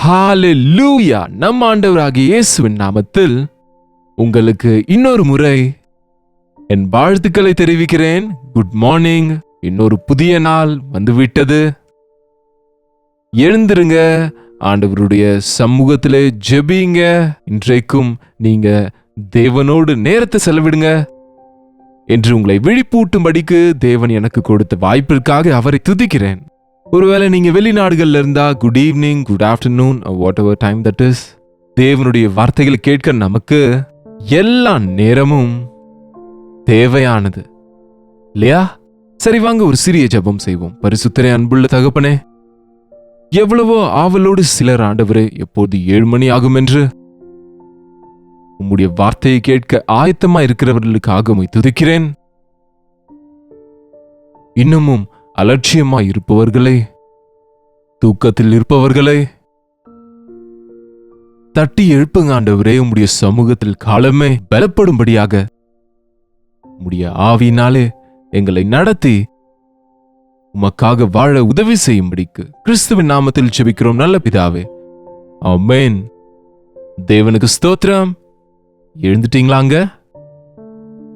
ஹalleluya! நம் ஆண்டவராகிய இயேசுவின் நாமத்தில் உங்களுக்கு இன்னொரு முறை என் வாழ்த்துக்களை தெரிவிக்கிறேன். Good morning. இன்னொரு புதிய நாள் வந்துவிட்டது. எழுந்திருங்க, ஆண்டவருடைய சமூகத்திலே ஜெபிங்க. இன்றைக்கும் நீங்க தேவனோடு நேரத்தை செலவிடுங்க என்று உங்களை விழிப்பூட்டும்படிக்கு தேவன் எனக்கு கொடுத்த வாய்ப்பிற்காக அவரை துதிக்கிறேன். ஒருவேளை நீங்க வெளிநாடுகள்ல இருந்தா good evening, good afternoon, what ever time that is. தேவனுடைய வார்த்தைகளை கேட்க நமக்கு எல்லா நேரமும் தேவையானது இல்லையா? சரி, வாங்க ஒரு சிறிய ஜெபம் செய்வோம். பரிசுத்தரே, அன்புள்ள தகப்பனே, எவ்வளவோ ஆவலோடு சிலர் ஆண்டவரே எப்போது 7 மணி ஆகும் என்று உம்முடைய வார்த்தையை கேட்க ஆயத்தமா இருக்கிறவர்களுக்காக உம்மை துதிக்கிறேன். இன்னமும் அலட்சியமா இருப்பவர்களை, தூக்கத்தில் இருப்பவர்களை தட்டி எழுப்புங்க ஆண்டவரே. உம்முடைய சமூகத்தில் காலமே பலப்படும்படியாக உம்முடைய ஆவியினாலே எங்களை நடத்தி உமக்காக வாழ உதவி செய்யும்படிக்கு கிறிஸ்துவின் நாமத்தில் ஜெபிக்கிறோம் நல்ல பிதாவே, ஆமென். தேவனுக்கு ஸ்தோத்திரம். எழுந்துட்டீங்களாங்க?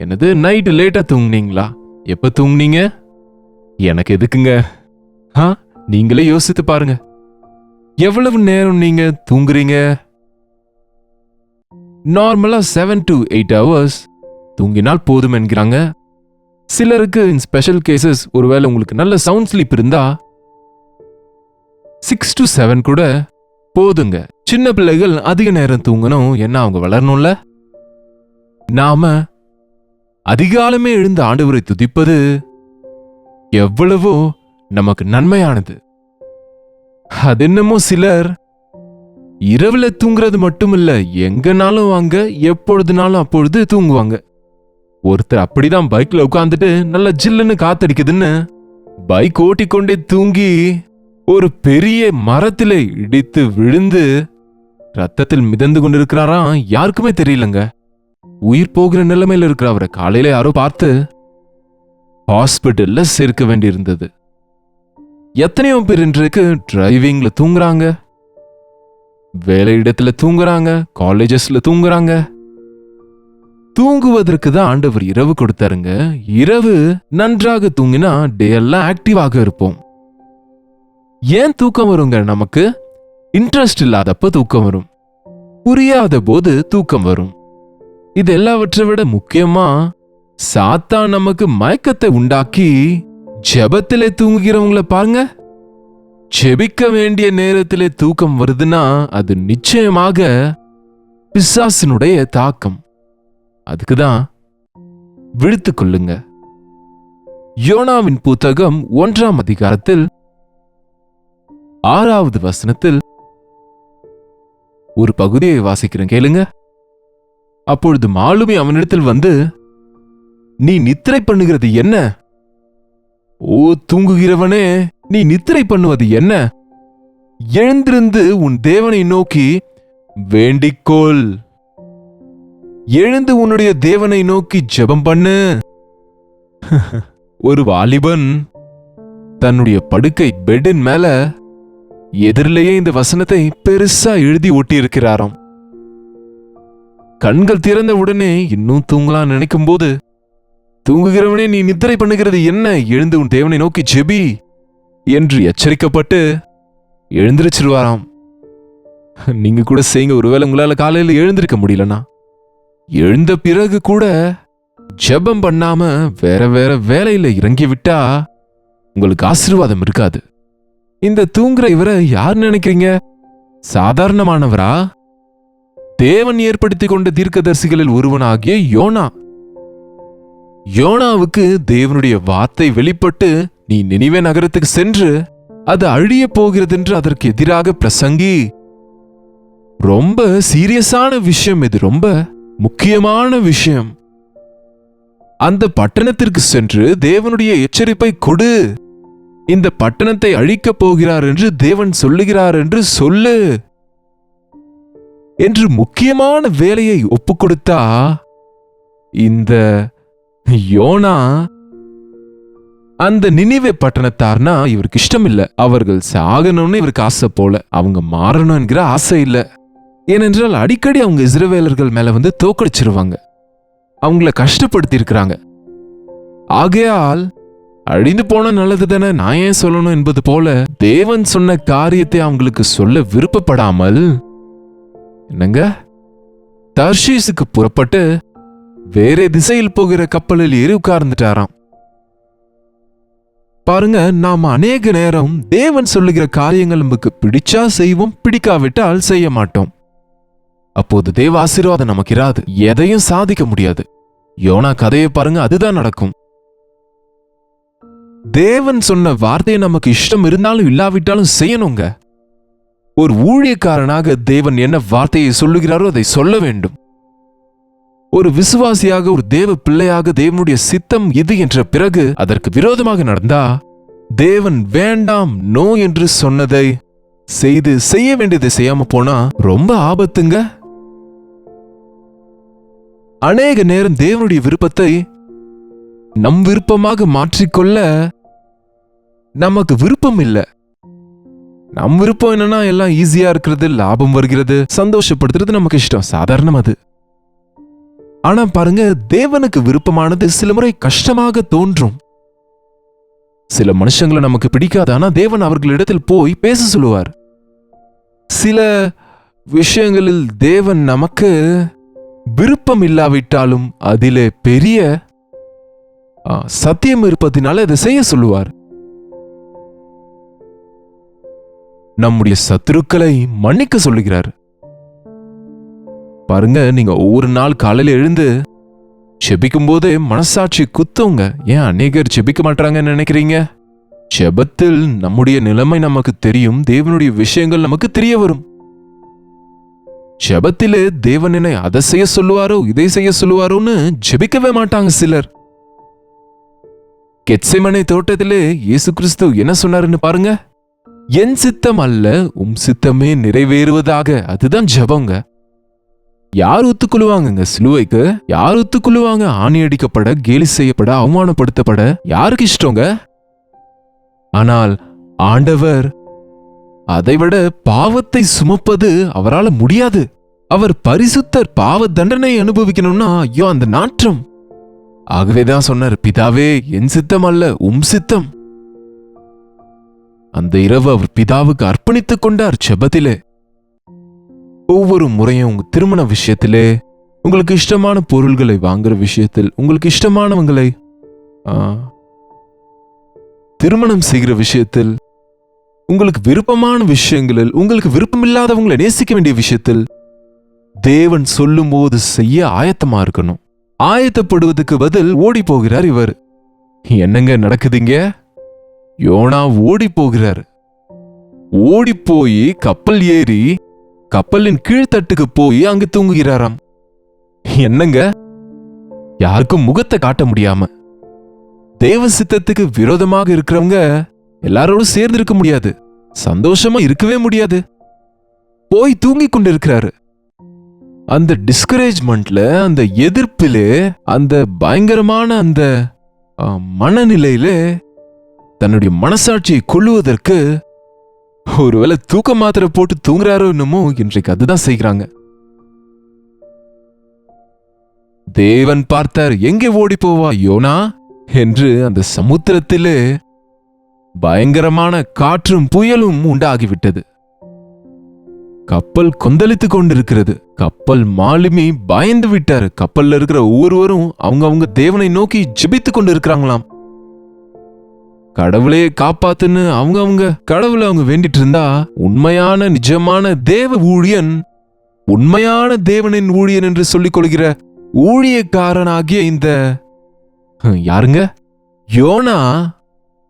என்னது, நைட்டு லேட்டா தூங்குனீங்களா? எப்ப தூங்குனீங்க? எனக்கு எதுக்குங்க? நீங்களே யோசித்து பாருங்க. எவ்வளவு நேரம் நீங்க தூங்குறீங்க? நார்மலா 7 to 8 hours தூங்கினால் போதும் என்கிறாங்க. சிலருக்கு இன் ஸ்பெஷல் கேசஸ், ஒருவேளை உங்களுக்கு நல்ல சவுண்ட் ஸ்லீப் இருந்தா 6 to 7 கூட போதுங்க. சின்ன பிள்ளைகள் அதிக நேரம் தூங்கணும், என்ன அவங்க வளரணும்ல. நாம அதிகாலமே எழுந்த ஆண்டவரை துதிப்பது எவ்வளவோ நமக்கு நன்மையானது. அது என்னமோ சிலர் இரவுல தூங்குறது மட்டும் இல்ல, எங்கனாலும் வாங்க, எப்பொழுதுனாலும் அப்பொழுது தூங்குவாங்க. ஒருத்தர் அப்படிதான் பைக்ல உட்காந்துட்டு நல்லா ஜில்லுன்னு காத்தடிக்குதுன்னு பைக் ஓட்டிக்கொண்டே தூங்கி ஒரு பெரிய மரத்திலே இடித்து விழுந்து ரத்தத்தில் மிதந்து கொண்டிருக்கிறாராம். யாருக்குமே தெரியலங்க. உயிர் போகிற நிலைமையில இருக்கிற அவரை காலையில யாரோ பார்த்து ஹாஸ்பிட்டல்ல சேர்க்க வேண்டியிருந்தது. எத்தனையோ பேர் இன்றைக்கு டிரைவிங்ல தூங்குறாங்க, வேலை இடத்துல தூங்குறாங்க, காலேஜஸ்ல தூங்குறாங்க. தூங்குவதற்கு தான் ஆண்டவர் இரவு கொடுத்தாருங்க. இரவு நன்றாக தூங்கினா டே எல்லாம் ஆக்டிவாக இருப்போம். ஏன் தூக்கம் வருங்க? நமக்கு இன்ட்ரெஸ்ட் இல்லாதப்ப தூக்கம் வரும், புரியாத போது தூக்கம் வரும். இது எல்லாவற்றை விட முக்கியமா சாத்தான் நமக்கு மயக்கத்தை உண்டாக்கி ஜெபத்திலே தூங்குகிறவங்கள பாருங்க. ஜெபிக்க வேண்டிய நேரத்திலே தூக்கம் வருதுன்னா அது நிச்சயமாக பிசாசினுடைய தாக்கம். அதுக்குதான் விழித்துக் கொள்ளுங்க. யோனாவின் புத்தகம் 1ஆம் அதிகாரத்தில் 6வது வசனத்தில் ஒரு பகுதியை வாசிக்கிறேன், கேளுங்க. அப்பொழுது மாலுமி அவனிடத்தில் வந்து, நீ நித்திரை பண்ணுகிறது என்ன? ஓ தூங்குகிறவனே, நீ நித்திரை பண்ணுவது என்ன? எழுந்திருந்து உன் தேவனை நோக்கி வேண்டிக்கொள். எழுந்து உன்னுடைய தேவனை நோக்கி ஜெபம் பண்ணு. ஒரு வாலிபன் தன்னுடைய படுக்கை பெட்டின் மேல எதிரிலேயே இந்த வசனத்தை பெருசா எழுதி ஒட்டி இருக்கிறாராம். கண்கள் திறந்த உடனே இன்னும் தூங்கலாம் நினைக்கும் போது, தூங்குகிறவனே நீ நித்திரை பண்ணுகிறது என்ன? எழுந்து உன் தேவனை நோக்கி ஜெபி என்று எச்சரிக்கப்பட்டு எழுந்திருச்சிருவாராம். நீங்க கூட செய்யுங்க. ஒருவேளை உங்களால காலையில எழுந்திருக்க முடியலனா, எழுந்த பிறகு கூட ஜெபம் பண்ணாம வேற வேற வேலையில இறங்கி விட்டா உங்களுக்கு ஆசீர்வாதம் இருக்காது. இந்த தூங்குற இவரை யார் நினைக்கிறீங்க? சாதாரணமானவரா? தேவன் ஏற்படுத்தி கொண்ட தீர்க்கதரிசிகளில் ஒருவனாகிய யோனா. யோனாவுக்கு தேவனுடைய வார்த்தை வெளிப்பட்டு, நீ நினிவே நகரத்துக்கு சென்று அது அழிய போகிறது என்று அதற்கு எதிராக பிரசங்கி. ரொம்ப சீரியஸான விஷயம் இது, ரொம்ப முக்கியமான விஷயம். அந்த பட்டணத்திற்கு சென்று தேவனுடைய எச்சரிப்பை கொடு. இந்த பட்டணத்தை அழிக்கப் போகிறார் என்று தேவன் சொல்லுகிறார் என்று சொல்லு என்று முக்கியமான வேலையை ஒப்புக்கொடுத்தா, இந்த யோனா அந்த நினிவே பட்டணத்தார்னா இவருக்கு இஷ்டம் இல்ல. அவர்கள் சாகணும்னு இவருக்கு ஆசை போல, அவங்க மாறணும் என்கிற ஆசை இல்ல. ஏனென்றால் அடிக்கடி அவங்க இஸ்ரவேலர்கள் மேல வந்து தோக்கடிச்சிருவாங்க, அவங்கள கஷ்டப்படுத்தி இருக்கிறாங்க. ஆகையால் அழிந்து போன நல்லது தானே, நான் ஏன் சொல்லணும் என்பது போல தேவன் சொன்ன காரியத்தை அவங்களுக்கு சொல்ல விருப்பப்படாமல் என்னங்க தர்ஷீஸுக்கு புறப்பட்டு வேற திசையில் போகிற கப்பலில் ஏறி உட்கார்ந்துட்டாராம். பாருங்க, நாம அநேக நேரம் தேவன் சொல்லுகிற காரியங்கள் நமக்கு பிடிச்சா செய்வோம், பிடிக்காவிட்டால் செய்ய மாட்டோம். அப்போது தேவ ஆசீர்வாதம் நமக்கு இராது, எதையும் சாதிக்க முடியாது. யோனா கதையை பாருங்க, அதுதான் நடக்கும். தேவன் சொன்ன வார்த்தையை நமக்கு இஷ்டம் இருந்தாலும் இல்லாவிட்டாலும் செய்யணுங்க. ஒரு ஊழியக்காரனாக தேவன் என்ன வார்த்தையை சொல்லுகிறாரோ அதை சொல்ல வேண்டும். ஒரு விசுவாசியாக, ஒரு தேவ பிள்ளையாக தேவனுடைய சித்தம் இது என்ற பிறகு அதற்கு விரோதமாக நடந்தா, தேவன் வேண்டாம் நோ என்று சொன்னதை செய்து செய்ய வேண்டியதை செய்யாம போனா ரொம்ப ஆபத்துங்க. அநேக நேரம் தேவனுடைய விருப்பத்தை நம் விருப்பமாக மாற்றிக்கொள்ள நமக்கு விருப்பம் இல்லை. நம் விருப்பம் என்னன்னா எல்லாம் ஈஸியா இருக்கிறது, லாபம் வருகிறது, சந்தோஷப்படுத்துறது நமக்கு இஷ்டம், சாதாரணம் அது. ஆனா பாருங்க, தேவனுக்கு விருப்பமானது சில முறை கஷ்டமாக தோன்றும். சில மனுஷங்களை நமக்கு பிடிக்காது, ஆனா தேவன் அவர்களிடத்தில் போய் பேச சொல்லுவார். சில விஷயங்களில் தேவன் நமக்கு விருப்பம் இல்லாவிட்டாலும் அதிலே பெரிய சத்தியம் இருப்பதினால இதை செய்ய சொல்லுவார். நம்முடைய சத்துருக்களை மன்னிக்க சொல்லுகிறார். பாருங்க, நீங்க ஒவ்வொரு நாள் காலையில எழுந்து செபிக்கும் போதே மனசாட்சி குத்துங்க. ஏன் அநேகர் செபிக்க மாட்டாங்கன்னு நினைக்கிறீங்க? செபத்தில் நம்முடைய நிலைமை நமக்கு தெரியும், தேவனுடைய விஷயங்கள் நமக்கு தெரிய வரும். செபத்திலே தேவன் என்னை அதை செய்ய சொல்லுவாரோ இதை செய்ய சொல்லுவாரோன்னு ஜெபிக்கவே மாட்டாங்க சிலர். கெத்செமனே தோட்டத்திலே இயேசு கிறிஸ்து என்ன சொன்னாருன்னு பாருங்க, என் சித்தம் அல்ல உம் சித்தமே நிறைவேறுவதாக. அதுதான் ஜெபங்க. யார் ஒத்துக்கொள்ளுவாங்க சிலுவைக்கு? யார் ஒத்துக்கொள்ளுவாங்க ஆணி அடிக்கப்பட, கேலி செய்யப்பட, அவமானப்படுத்தப்பட? யாருக்கு இஷ்டங்க? ஆனால் ஆண்டவர் அதைவிட பாவத்தை சுமப்பது அவரால் முடியாது. அவர் பரிசுத்தர், பாவ தண்டனை அனுபவிக்கணும்னா ஐயோ அந்த நாற்றம். ஆகவேதான் சொன்னார், பிதாவே என் சித்தம் அல்ல உம் சித்தம். அந்த இரவு அவர் பிதாவுக்கு அர்ப்பணித்துக் கொண்டார் செபத்திலே. ஒவ்வொரு முறையும் உங்க திருமண விஷயத்திலே, உங்களுக்கு இஷ்டமான பொருள்களை வாங்குற விஷயத்தில், உங்களுக்கு இஷ்டமானவங்களை திருமணம் செய்கிற விஷயத்தில், உங்களுக்கு விருப்பமான விஷயங்களில், உங்களுக்கு விருப்பமில்லாதவங்களை நேசிக்க வேண்டிய விஷயத்தில் தேவன் சொல்லும் போது செய்ய ஆயத்தமா இருக்கணும். ஆயத்தப்படுவதற்கு பதில் ஓடி போகிறார் இவர். என்னங்க நடக்குதுங்க? யோனா ஓடி போகிறார். ஓடி போய் கப்பல் ஏறி கப்பலின் கீழ்த்தட்டுக்கு போய் அங்கு தூங்குகிறாராம். என்னங்க, யாருக்கும் முகத்தை காட்ட முடியாம. தேவ சித்தத்துக்கு விரோதமாக இருக்கிறவங்க எல்லாரோடும் சேர்ந்து இருக்க முடியாது, சந்தோஷமா இருக்கவே முடியாது. போய் தூங்கி கொண்டு இருக்கிறாரு. அந்த டிஸ்கரேஜ்மெண்ட்ல, அந்த எதிர்ப்பிலே, அந்த பயங்கரமான அந்த மனநிலையில தன்னுடைய மனசாட்சியை கொள்ளுவதற்கு ஒருவேளை தூக்க மாத்திரை போட்டு தூங்குறாரோ என்னமோ, இன்றைக்கு அதுதான் செய்கிறாங்க. தேவன் பார்த்தார், எங்கே ஓடி போவா யோனா என்று. அந்த சமுத்திரத்திலே பயங்கரமான காற்றும் புயலும் உண்டாகிவிட்டது. கப்பல் கொந்தளித்துக் கொண்டிருக்கிறது. கப்பல் மாலுமி பயந்து விட்டார். கப்பல்ல இருக்கிற ஒவ்வொருவரும் அவங்க தேவனை நோக்கி ஜெபித்துக் கொண்டிருக்கிறாங்களாம். கடவுளே காப்பாத்துன்னு அவங்க கடவுளை அவங்க வேண்டிட்டு இருந்தா, உண்மையான நிஜமான தேவ ஊழியன், உண்மையான தேவனின் ஊழியன் என்று சொல்லிக் கொள்கிற ஊழியக்காரனாகிய இந்த யாருங்க யோனா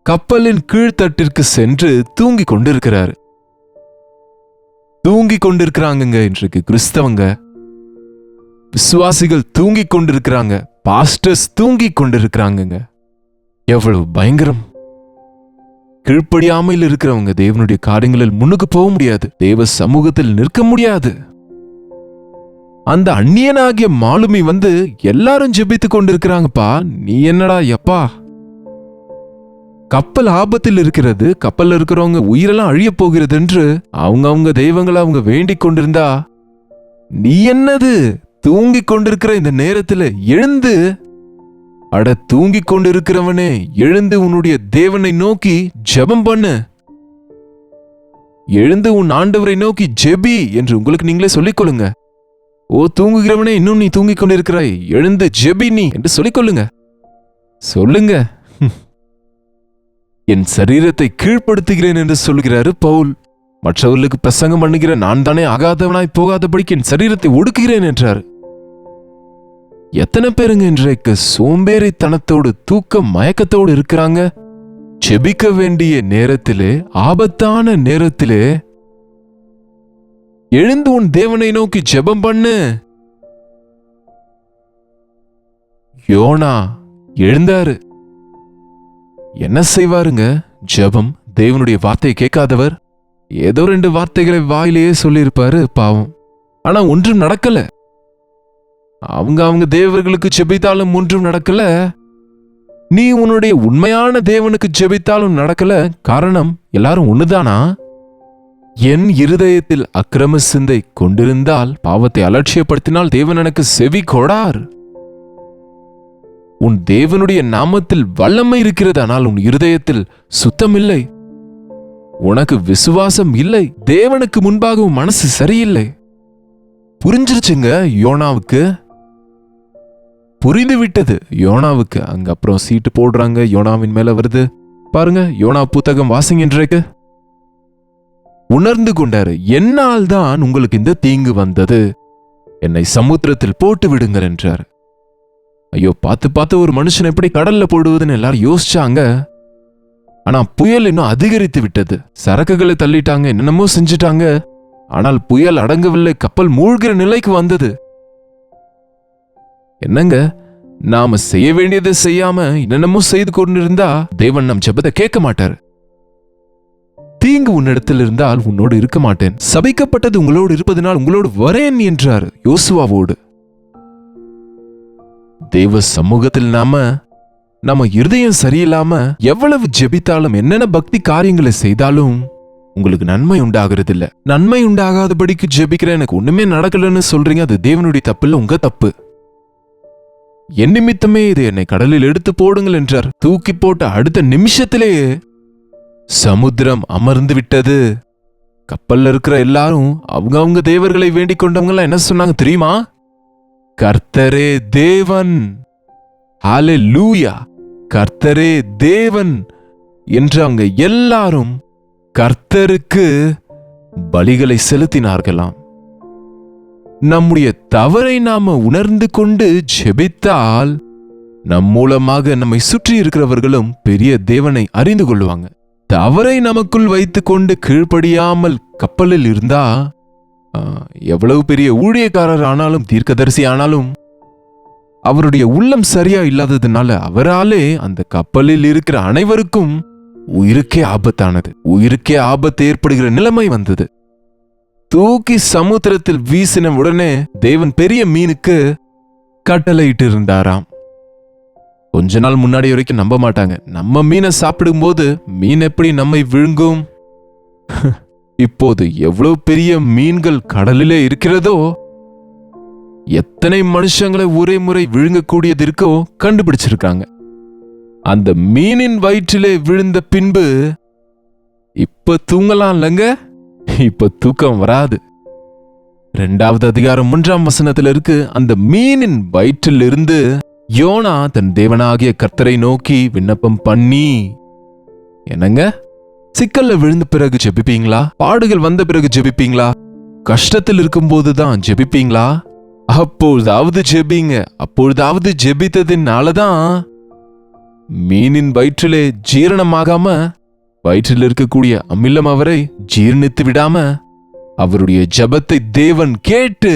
கப்பலின் கீழ்த்தட்டிற்கு சென்று தூங்கி கொண்டிருக்கிறார். தூங்கி கொண்டிருக்கிறாங்க இன்றைக்கு கிறிஸ்தவங்க, விசுவாசிகள் தூங்கி கொண்டிருக்கிறாங்க, பாஸ்டர்ஸ் தூங்கி கொண்டிருக்கிறாங்க. எவ்வளவு பயங்கரம்! கீழ்ப்படியாமல் இருக்கிறவங்க தேவனுடைய காரியங்களில் முன்னுக்கு போக முடியாது, தேவ சமூகத்தில் நிற்க முடியாது. அந்த அந்நியனாகிய மாலுமி வந்து எல்லாரும் ஜெபித்துக் கொண்டிருக்கிறாங்கப்பா, நீ என்னடா எப்பா கப்பல் ஆபத்தில் இருக்கிறது, கப்பல்ல இருக்கிறவங்க உயிரெல்லாம் அழிய போகிறது என்று அவங்க தெய்வங்களை அவங்க வேண்டிக் கொண்டிருந்தா, நீ என்னது தூங்கிக் கொண்டிருக்கிற இந்த நேரத்துல எழுந்து, அட தூங்கிக் கொண்டிருக்கிறவனே எழுந்து உன்னுடைய தேவனை நோக்கி ஜெபம் பண்ணு, எழுந்து உன் ஆண்டவரை நோக்கி ஜெபி என்று உங்களுக்கு நீங்களே சொல்லிக் கொள்ளுங்க. ஓ தூங்குகிறவனே, இன்னும் நீ தூங்கிக் கொண்டிருக்கிறாய், எழுந்து ஜெபி நீ என்று சொல்லிக் கொள்ளுங்க. சொல்லுங்க, என் சரீரத்தை கீழ்ப்படுத்துகிறேன் என்று சொல்கிறாரு பவுல். மற்றவர்களுக்கு பிரசங்கம் பண்ணுகிற நான் தானே ஆகாதவனாய் போகாதபடிக்கு என் சரீரத்தை ஒடுக்குகிறேன் என்றார். எத்தனை பேருங்க இன்றைக்கு சோம்பேறித்தனத்தோடு தூக்க மயக்கத்தோடு இருக்கிறாங்க? ஜெபிக்க வேண்டிய நேரத்திலே, ஆபத்தான நேரத்திலே எழுந்து உன் தேவனை நோக்கி ஜெபம் பண்ணு. யோனா எழுந்தாரு. என்ன செய்வாருங்க? ஜெபம். தேவனுடைய வார்த்தையை கேட்காதவர் ஏதோ 2 வார்த்தைகளை வாயிலேயே சொல்லியிருப்பாரு பாவம். ஆனா ஒன்றும் நடக்கல. அவங்க தேவர்களுக்கு ஜெபித்தாலும் ஒன்றும் நடக்கல. நீ உன்னுடைய உண்மையான தேவனுக்கு ஜெபித்தாலும் நடக்கல. காரணம் எல்லாரும் ஒண்ணுதானா? என் இருதயத்தில் அக்கிரம சிந்தை கொண்டிருந்தால், பாவத்தை அலட்சியப்படுத்தினால் தேவன் எனக்கு செவி கொடார். உன் தேவனுடைய நாமத்தில் வல்லமை இருக்கிறது, ஆனால் உன் இருதயத்தில் சுத்தம் இல்லை. உனக்கு விசுவாசம் இல்லை. தேவனுக்கு முன்பாக உன் மனசு சரியில்லை. புரிஞ்சிருச்சுங்க யோனாவுக்கு, புரிந்து விட்டது யோனாவுக்கு. அங்க அப்புறம் சீட்டு போடுறாங்க, யோனாவின் மேல வருது பாருங்க. யோனா புத்தகம் வாசிங்க. இன்றைக்கு உணர்ந்து கொண்டாரு, என்னால் தான் உங்களுக்கு இந்த தீங்கு வந்தது, என்னை சமுத்திரத்தில் போட்டு விடுங்கள் என்றார். ஐயோ, பார்த்து ஒரு மனுஷன் எப்படி கடல்ல போடுவதுன்னு எல்லாரும் யோசிச்சாங்க. ஆனா புயல் இன்னும் அதிகரித்து விட்டது. சரக்குகளை தள்ளிட்டாங்க, என்னென்னமோ செஞ்சுட்டாங்க. ஆனால் புயல் அடங்கவில்லை, கப்பல் மூழ்கிற நிலைக்கு வந்தது. என்னங்க, நாம செய்ய வேண்டியதை செய்யாம என்னென்னமோ செய்து கொண்டிருந்தா தேவன் நம் ஜெபத்தை கேட்க மாட்டார். தீங்கு உன்னிடத்தில் இருந்தால் உன்னோடு இருக்க மாட்டேன், சபிக்கப்பட்டது உங்களோடு இருப்பதனால் உங்களோடு வரேன் என்றார் யோசுவாவோடு. தேவ சமூகத்தில் நம்ம இருதயம் சரியில்லாம எவ்வளவு ஜெபித்தாலும், என்னென்ன பக்தி காரியங்களை செய்தாலும் உங்களுக்கு நன்மை உண்டாகிறது இல்ல. நன்மை உண்டாகாதபடிக்கு ஜெபிக்கிற, எனக்கு ஒண்ணுமே நடக்கலன்னு சொல்றீங்க, அது தேவனுடைய தப்பு இல்ல, உங்க தப்பு. என் நிமித்தமே இது என்னை கடலில் எடுத்து போடுங்கள் என்றார். தூக்கி போட்ட அடுத்த நிமிஷத்திலேயே சமுத்திரம் அமர்ந்து விட்டது. கப்பல்ல இருக்கிற எல்லாரும் அவங்க தேவர்களை வேண்டிக் கொண்டவங்க என்ன சொன்னாங்க தெரியுமா? கர்த்தரே தேவன், ஹல்லேலூயா, கர்த்தரே தேவன் என்று அவங்க எல்லாரும் கர்த்தருக்கு பலிகளை செலுத்தினார்களாம். நம்முடைய தவறை நாம உணர்ந்து கொண்டு ஜெபித்தால், நம் மூலமாக நம்மை சுற்றி இருக்கிறவர்களும் பெரிய தேவனை அறிந்து கொள்வாங்க. தவறை நமக்குள் வைத்துக் கொண்டு கீழ்ப்படியாமல் கப்பலில் இருந்தா, எவ்வளவு பெரிய ஊழியக்காரர் ஆனாலும், தீர்க்கதரிசி ஆனாலும், அவருடைய உள்ளம் சரியா இல்லாததுனால அவராலே அந்த கப்பலில் இருக்கிற அனைவருக்கும் உயிருக்கே ஆபத்தானது, உயிருக்கே ஆபத்து ஏற்படுகிற நிலைமை வந்தது. தூக்கி சமுத்திரத்தில் வீசின உடனே தேவன் பெரிய மீனுக்கு கட்டளையிட்டு இருந்தாராம். கொஞ்ச நாள் முன்னாடி வரைக்கும் நம்ப மாட்டாங்க, நம்ம மீனை சாப்பிடும்போது மீன் எப்படி நம்மை விழுங்கும்? இப்போது எவ்வளவு பெரிய மீன்கள் கடலிலே இருக்கிறதோ, எத்தனை மனுஷங்களை ஒரே முறை விழுங்கக்கூடியது இருக்கோ கண்டுபிடிச்சிருக்காங்க. அந்த மீனின் வயிற்றிலே விழுந்த பின்பு இப்ப தூங்கலாம் இல்லங்க, இப்ப தூக்கம் வராது. 2வது அதிகாரம் 1ஆம் வசனத்தில் இருக்கு, அந்த மீனின் வயிற்றில் இருந்து யோனா தன் தேவனாகிய கர்த்தரை நோக்கி விண்ணப்பம் பண்ணி. என்னங்க, சிக்கல்ல விழுந்த பிறகு ஜெபிப்பீங்களா? பாடுகள் வந்த பிறகு ஜெபிப்பீங்களா? கஷ்டத்தில் இருக்கும்போதுதான் ஜெபிப்பீங்களா? அப்பொழுதாவது ஜெபிங்க. அப்பொழுதாவது ஜெபித்ததினாலதான் மீனின் வயிற்றிலே ஜீரணமாகாம, வயிற்றில் இருக்கக்கூடிய அமிலம் அவரை ஜீர்ணித்து விடாம, அவருடைய ஜெபத்தை தேவன் கேட்டு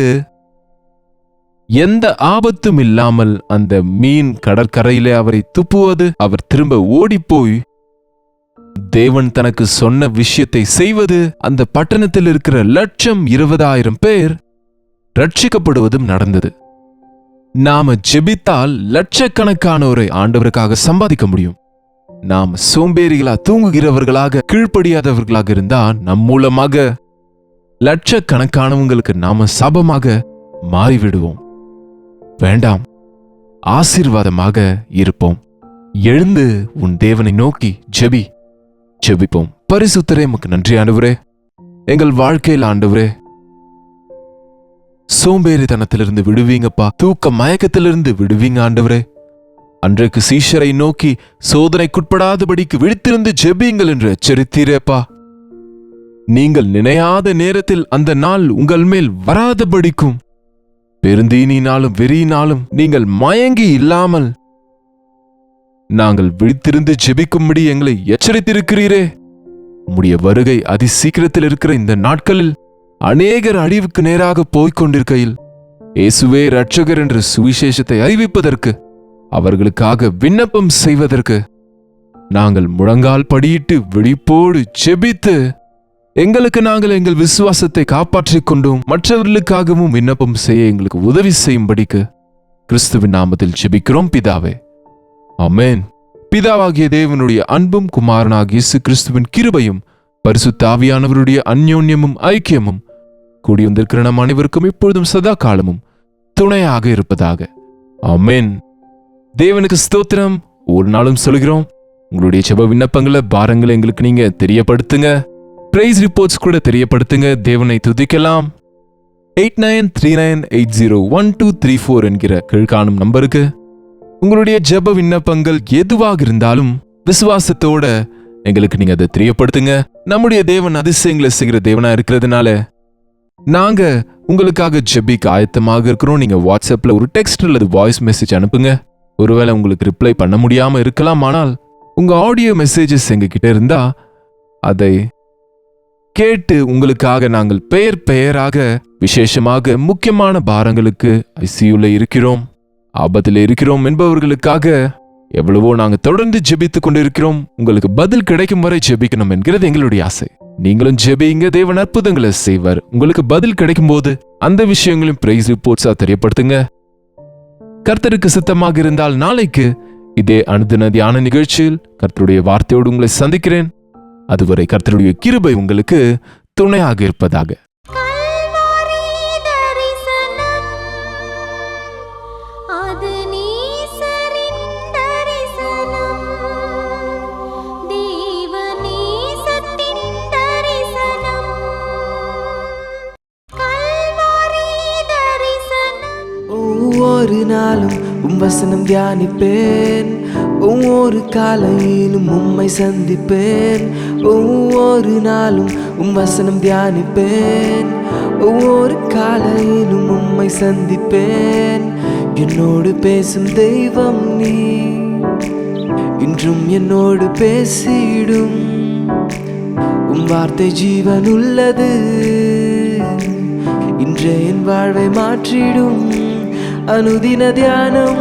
எந்த ஆபத்தும் இல்லாமல் அந்த மீன் கடற்கரையிலே அவரை துப்புவது, அவர் திரும்ப ஓடிப்போய் தேவன் தனக்கு சொன்ன விஷயத்தை செய்வது, அந்த பட்டணத்தில் இருக்கிற 1,20,000 பேர் ரட்சிக்கப்படுவதும் நடந்தது. நாம ஜெபித்தால் லட்சக்கணக்கானோரை ஆண்டவருக்காக சம்பாதிக்க முடியும். நாம் சோம்பேறிகளா தூங்குகிறவர்களாக கீழ்ப்படியாதவர்களாக இருந்தா நம் மூலமாக லட்சக்கணக்கானவங்களுக்கு நாம சாபமாக மாறிவிடுவோம். வேண்டாம், ஆசீர்வாதமாக இருப்போம். எழுந்து உன் தேவனை நோக்கி ஜெபிப்போம். பரிசுத்தரே, உமக்கு நன்றி ஆண்டவரே. எங்கள் வாழ்க்கையில் ஆண்டவரே, சோம்பேறித்தனத்திலிருந்து விடுவீங்கப்பா, தூக்க மயக்கத்திலிருந்து விடுவீங்க ஆண்டவரே. அன்றைக்கு சீஷரை நோக்கி சோதனைக்குட்படாதபடிக்கு விழித்திருந்து ஜெபியுங்கள் என்று எச்சரித்தீரேப்பா. நீங்கள் நினையாத நேரத்தில் அந்த நாள் உங்கள் மேல் வராதபடிக்கும் பெருந்தீனினாலும் வெறியினாலும் நீங்கள் மயங்கி இல்லாமல் நாங்கள் விழித்திருந்து ஜெபிக்கும்படி எங்களை எச்சரித்திருக்கிறீரே. உம்முடைய வருகை அதி சீக்கிரத்தில் இருக்கிற இந்த நாட்களில் அநேகர் அழிவுக்கு நேராக போய்கொண்டிருக்கையில் இயேசுவே இரட்சகர் என்ற சுவிசேஷத்தை அறிவிப்பதற்கு, அவர்களுக்காக விண்ணப்பம் செய்வதற்கு நாங்கள் முழங்கால் படியிட்டு விழிப்போடு ஜெபித்து எங்களுக்கு நாங்கள் எங்கள் விசுவாசத்தை காப்பாற்றிக் கொண்டும் மற்றவர்களுக்காகவும் விண்ணப்பம் செய்ய எங்களுக்கு உதவி செய்யும்படிக்கு கிறிஸ்துவின் நாமத்தில் ஜெபிக்கிறோம் பிதாவே, ஆமென். பிதாவாகிய தேவனுடைய அன்பும் குமாரனாகிய இயேசு கிறிஸ்துவின் கிருபையும் பரிசுத்த ஆவியானவருடைய அந்யோன்யமும் ஐக்கியமும் கூடி வந்திருக்கிற நம் அனைவருக்கும் இப்பொழுதும் சதா காலமும் துணையாக இருப்பதாக, ஆமென். தேவனுக்கு ஸ்தோத்திரம். ஒரு நாளும் சொல்கிறோம், உங்களுடைய ஜெப விண்ணப்பங்களை பாரங்களை எங்களுக்கு நீங்க தெரியப்படுத்துங்க. பிரைஸ் ரிப்போர்ட்ஸ் கூட தெரியப்படுத்துங்க. தேவனை துதிக்கலாம். 8939801234 என்கிற கீழ்காணும் நம்பருக்கு உங்களுடைய ஜெப விண்ணப்பங்கள் எதுவாக இருந்தாலும் விசுவாசத்தோட எங்களுக்கு நீங்க அதை தெரியப்படுத்துங்க. நம்முடைய தேவன் அதிசயங்களை செய்கிற தேவனா இருக்கிறதுனால நாங்க உங்களுக்காக ஜெபிக்க ஆயத்தமாக இருக்கிறோம். நீங்க வாட்ஸ்அப்ல ஒரு டெக்ஸ்ட் அல்லது வாய்ஸ் மெசேஜ் அனுப்புங்க. ஒருவேளை உங்களுக்கு ரிப்ளை பண்ண முடியாம இருக்கலாம், ஆனால் உங்க ஆடியோ மெசேஜஸ் எங்ககிட்ட இருந்தா அதை கேட்டு உங்களுக்காக நாங்கள் பெயராக விசேஷமாக முக்கியமான பாரங்களுக்கு ஐசியூல இருக்கிறோம், ஆபத்தில் இருக்கிறோம் என்பவர்களுக்காக எவ்வளவோ நாங்க தொடர்ந்து ஜெபித்துக் கொண்டிருக்கிறோம். உங்களுக்கு பதில் கிடைக்கும் வரை ஜெபிக்கணும் என்கிறது எங்களுடைய ஆசை. நீங்களும் ஜெபிங்க, தேவன் அற்புதங்களை செய்வார். உங்களுக்கு பதில் கிடைக்கும் போது அந்த விஷயங்களையும் பிரைஸ் ரிப்போர்ட்ஸா தெரியப்படுத்துங்க. கர்த்தருக்கு சித்தமாக இருந்தால் நாளைக்கு இதே அனுதின தியான நிகழ்ச்சியில் கர்த்தருடைய வார்த்தையோடு உங்களை சந்திக்கிறேன். அதுவரை கர்த்தருடைய கிருபை உங்களுக்கு துணையாக இருப்பதாக. ஒவ்வொரு நாளும் உம் வசனம் தியானிப்பேன், ஒவ்வொரு காலையிலும் உம்மை சந்திப்பேன். ஒவ்வொரு நாளும் உம் வசனம் தியானிப்பேன், ஒவ்வொரு காலையிலும் உம்மை சந்திப்பேன். என்னோடு பேசும் தெய்வம் நீ, இன்றும் என்னோடு பேசிடும். உம் வார்த்தை ஜீவன் உள்ளது, இன்றே என் வாழ்வை மாற்றிடும். அனுதின தியானம்